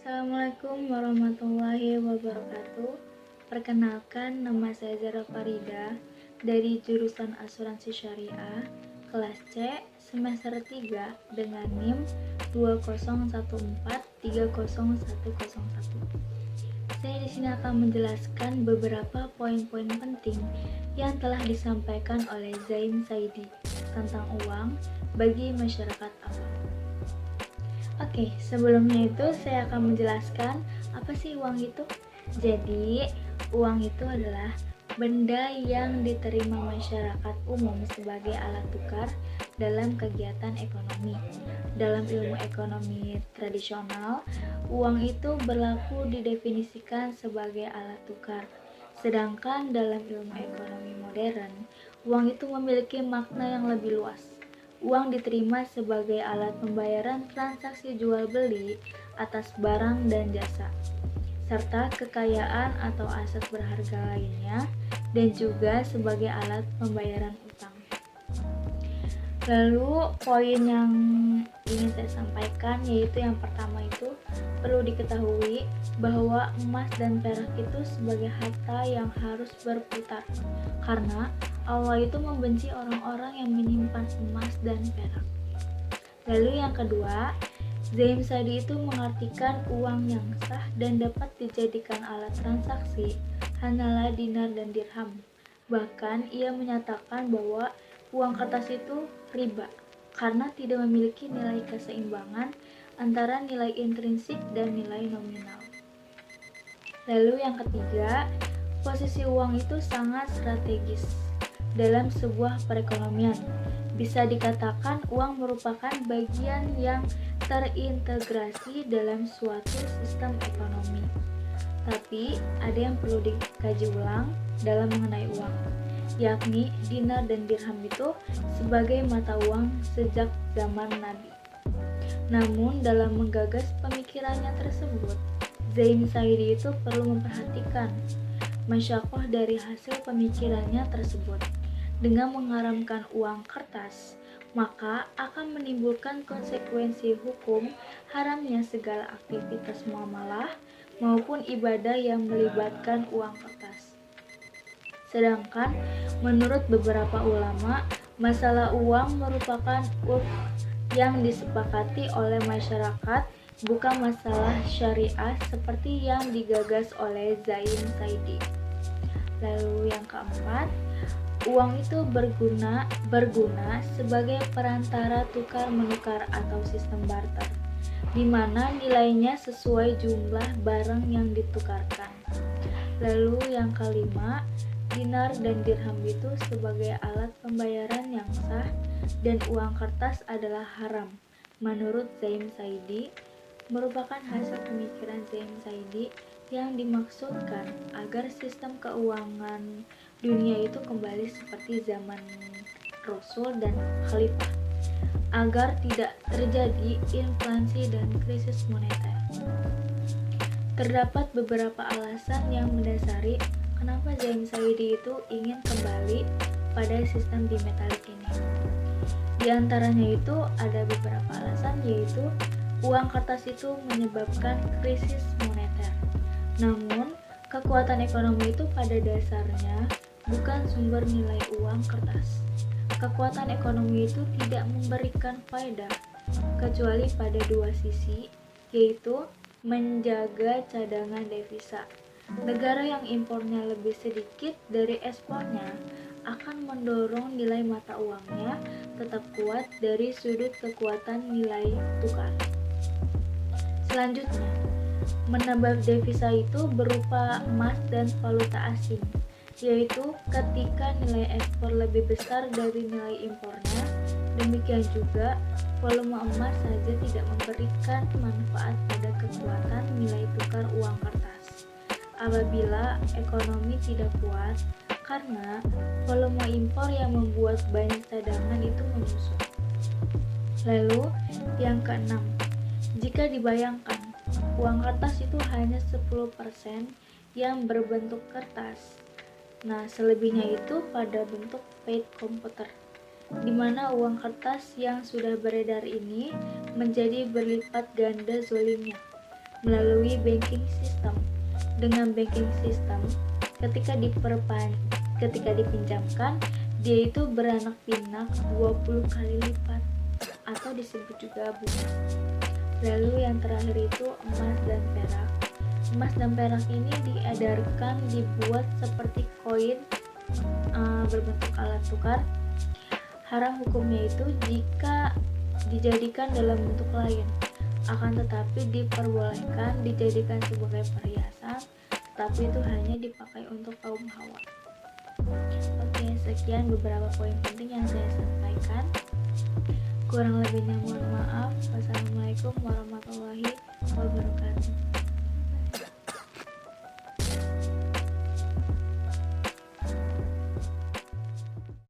Assalamualaikum warahmatullahi wabarakatuh. Perkenalkan, nama saya Zara Farida dari jurusan Asuransi Syariah kelas C semester 3 dengan NIM 2014301101. Saya di sini akan menjelaskan beberapa poin-poin penting yang telah disampaikan oleh Zain Saidi tentang uang bagi masyarakat awam. Oke, sebelumnya itu saya akan menjelaskan apa sih uang itu. Jadi, uang itu adalah benda yang diterima masyarakat umum sebagai alat tukar dalam kegiatan ekonomi. Dalam ilmu ekonomi tradisional, uang itu berlaku didefinisikan sebagai alat tukar. Sedangkan dalam ilmu ekonomi modern, uang itu memiliki makna yang lebih luas. Uang diterima sebagai alat pembayaran transaksi jual beli atas barang dan jasa, serta kekayaan atau aset berharga lainnya, dan juga sebagai alat pembayaran utang. Lalu poin yang ingin saya sampaikan yaitu yang pertama itu perlu diketahui bahwa emas dan perak itu sebagai harta yang harus berputar, karena Allah itu membenci orang-orang yang menyimpan emas dan perak. Lalu yang kedua, Zain Saidi itu mengartikan uang yang sah dan dapat dijadikan alat transaksi hanyalah dinar dan dirham. Bahkan ia menyatakan bahwa uang kertas itu riba karena tidak memiliki nilai keseimbangan antara nilai intrinsik dan nilai nominal. Lalu yang ketiga, posisi uang itu sangat strategis dalam sebuah perekonomian. Bisa dikatakan uang merupakan bagian yang terintegrasi dalam suatu sistem ekonomi. Tapi ada yang perlu dikaji ulang dalam mengenai uang, yakni dinar dan dirham itu sebagai mata uang sejak zaman Nabi. Namun dalam menggagas pemikirannya tersebut, Zain Saidi itu perlu memperhatikan masyakoh dari hasil pemikirannya tersebut. Dengan mengharamkan uang kertas, maka akan menimbulkan konsekuensi hukum haramnya segala aktivitas muamalah maupun ibadah yang melibatkan uang kertas. Sedangkan menurut beberapa ulama, masalah uang merupakan urf yang disepakati oleh masyarakat, bukan masalah syariah seperti yang digagas oleh Zain Saidi. Lalu yang keempat, uang itu berguna sebagai perantara tukar-menukar atau sistem barter, di mana nilainya sesuai jumlah barang yang ditukarkan. Lalu yang kelima, dinar dan dirham itu sebagai alat pembayaran yang sah dan uang kertas adalah haram. Menurut Zain Saidi, merupakan hasil pemikiran Zain Saidi yang dimaksudkan agar sistem keuangan dunia itu kembali seperti zaman Rasul dan Khalifah, agar tidak terjadi inflasi dan krisis moneter. Terdapat beberapa alasan yang mendasari kenapa Zain Saidi itu ingin kembali pada sistem bimetalik ini. Di antaranya itu ada beberapa alasan, yaitu uang kertas itu menyebabkan krisis moneter. Namun, kekuatan ekonomi itu pada dasarnya bukan sumber nilai uang kertas. Kekuatan ekonomi itu tidak memberikan faedah kecuali pada dua sisi, yaitu menjaga cadangan devisa. Negara yang impornya lebih sedikit dari ekspornya akan mendorong nilai mata uangnya tetap kuat dari sudut kekuatan nilai tukar. Selanjutnya, menambah devisa itu berupa emas dan valuta asing, yaitu ketika nilai ekspor lebih besar dari nilai impornya. Demikian juga volume emas saja tidak memberikan manfaat pada kekuatan nilai tukar uang kertas apabila ekonomi tidak kuat, karena volume impor yang membuat banyak cadangan itu menyusut. Lalu yang keenam, jika dibayangkan uang kertas itu hanya 10% yang berbentuk kertas, nah selebihnya itu pada bentuk paid komputer, di mana uang kertas yang sudah beredar ini menjadi berlipat ganda zolimnya. melalui banking system. Dengan banking system, ketika dipinjamkan, dia itu beranak pinak 20 kali lipat atau disebut juga bunga. Lalu yang terakhir itu emas dan perak. Emas dan perak ini diedarkan, dibuat seperti koin berbentuk alat tukar. Haram hukumnya itu jika dijadikan dalam bentuk lain, akan tetapi diperbolehkan dijadikan sebagai perhiasan, tapi itu hanya dipakai untuk kaum hawa. Oke, sekian beberapa poin penting yang saya sampaikan. Kurang lebihnya mohon maaf. Wassalamualaikum warahmatullahi wabarakatuh.